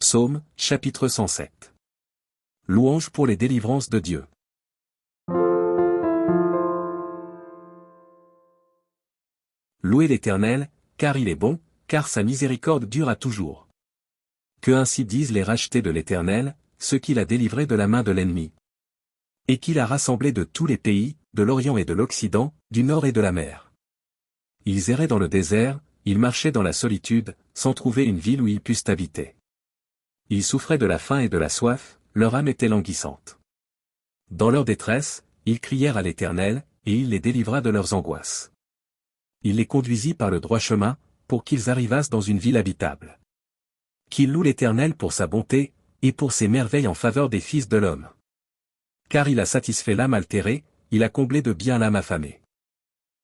Psaume, chapitre 107. Louange pour les délivrances de Dieu. Louez l'Éternel, car il est bon, car sa miséricorde dure à toujours. Que ainsi disent les rachetés de l'Éternel, ceux qu'il a délivrés de la main de l'ennemi. Et qu'il a rassemblés de tous les pays, de l'Orient et de l'Occident, du Nord et de la mer. Ils erraient dans le désert, ils marchaient dans la solitude, sans trouver une ville où ils pussent habiter. Ils souffraient de la faim et de la soif, leur âme était languissante. Dans leur détresse, ils crièrent à l'Éternel, et il les délivra de leurs angoisses. Il les conduisit par le droit chemin, pour qu'ils arrivassent dans une ville habitable. Qu'ils louent l'Éternel pour sa bonté, et pour ses merveilles en faveur des fils de l'homme. Car il a satisfait l'âme altérée, il a comblé de bien l'âme affamée.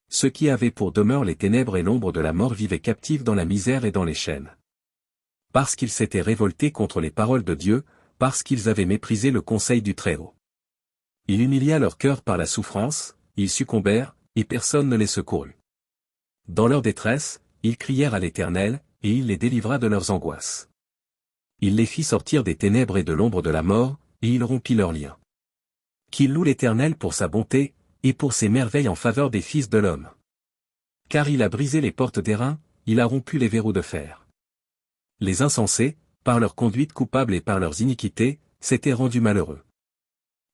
Ceux qui avaient pour demeure les ténèbres et l'ombre de la mort vivaient captifs dans la misère et dans les chaînes. Parce qu'ils s'étaient révoltés contre les paroles de Dieu, parce qu'ils avaient méprisé le conseil du Très-Haut. Il humilia leur cœur par la souffrance, ils succombèrent, et personne ne les secourut. Dans leur détresse, ils crièrent à l'Éternel, et il les délivra de leurs angoisses. Il les fit sortir des ténèbres et de l'ombre de la mort, et il rompit leurs liens. Qu'ils louent l'Éternel pour sa bonté, et pour ses merveilles en faveur des fils de l'homme. Car il a brisé les portes d'airain, il a rompu les verrous de fer. Les insensés, par leur conduite coupable et par leurs iniquités, s'étaient rendus malheureux.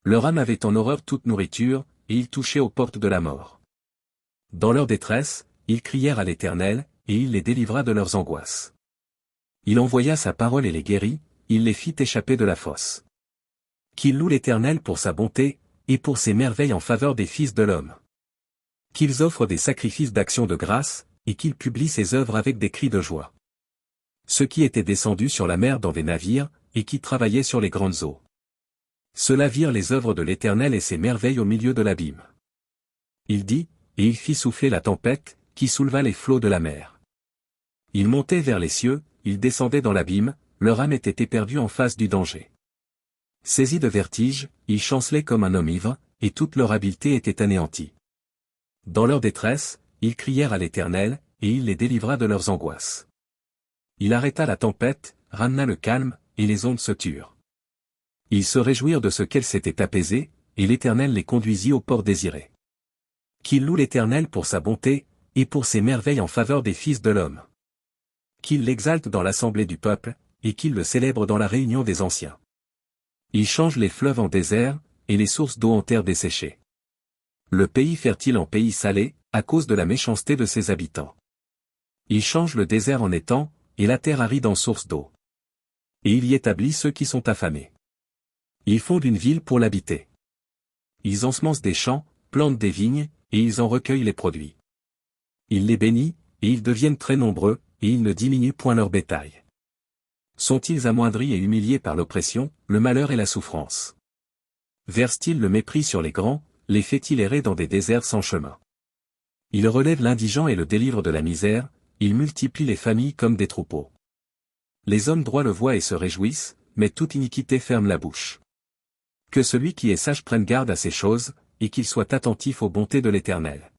Leur âme avait en horreur toute nourriture, et ils touchaient aux portes de la mort. Dans leur détresse, ils crièrent à l'Éternel, et il les délivra de leurs angoisses. Il envoya sa parole et les guérit, il les fit échapper de la fosse. Qu'ils louent l'Éternel pour sa bonté, et pour ses merveilles en faveur des fils de l'homme. Qu'ils offrent des sacrifices d'action de grâce, et qu'ils publient ses œuvres avec des cris de joie. Ceux qui étaient descendus sur la mer dans des navires, et qui travaillaient sur les grandes eaux. Ceux-là virent les œuvres de l'Éternel et ses merveilles au milieu de l'abîme. Il dit, et il fit souffler la tempête, qui souleva les flots de la mer. Ils montaient vers les cieux, ils descendaient dans l'abîme, leur âme était éperdue en face du danger. Saisis de vertige, ils chancelaient comme un homme ivre, et toute leur habileté était anéantie. Dans leur détresse, ils crièrent à l'Éternel, et il les délivra de leurs angoisses. Il arrêta la tempête, ramena le calme, et les ondes se turent. Ils se réjouirent de ce qu'elles s'étaient apaisées, et l'Éternel les conduisit au port désiré. Qu'ils louent l'Éternel pour sa bonté, et pour ses merveilles en faveur des fils de l'homme. Qu'ils l'exaltent dans l'assemblée du peuple, et qu'ils le célèbrent dans la réunion des anciens. Il change les fleuves en désert, et les sources d'eau en terre desséchée. Le pays fertile en pays salé, à cause de la méchanceté de ses habitants. Il change le désert en étang, et la terre aride en source d'eau. Et il y établit ceux qui sont affamés. Ils fondent une ville pour l'habiter. Ils ensemencent des champs, plantent des vignes, et ils en recueillent les produits. Il les bénit, et ils deviennent très nombreux, et ils ne diminuent point leur bétail. Sont-ils amoindris et humiliés par l'oppression, le malheur et la souffrance? Versent-ils le mépris sur les grands, les fait-il errer dans des déserts sans chemin? Il relève l'indigent et le délivre de la misère, il multiplie les familles comme des troupeaux. Les hommes droits le voient et se réjouissent, mais toute iniquité ferme la bouche. Que celui qui est sage prenne garde à ces choses, et qu'il soit attentif aux bontés de l'Éternel.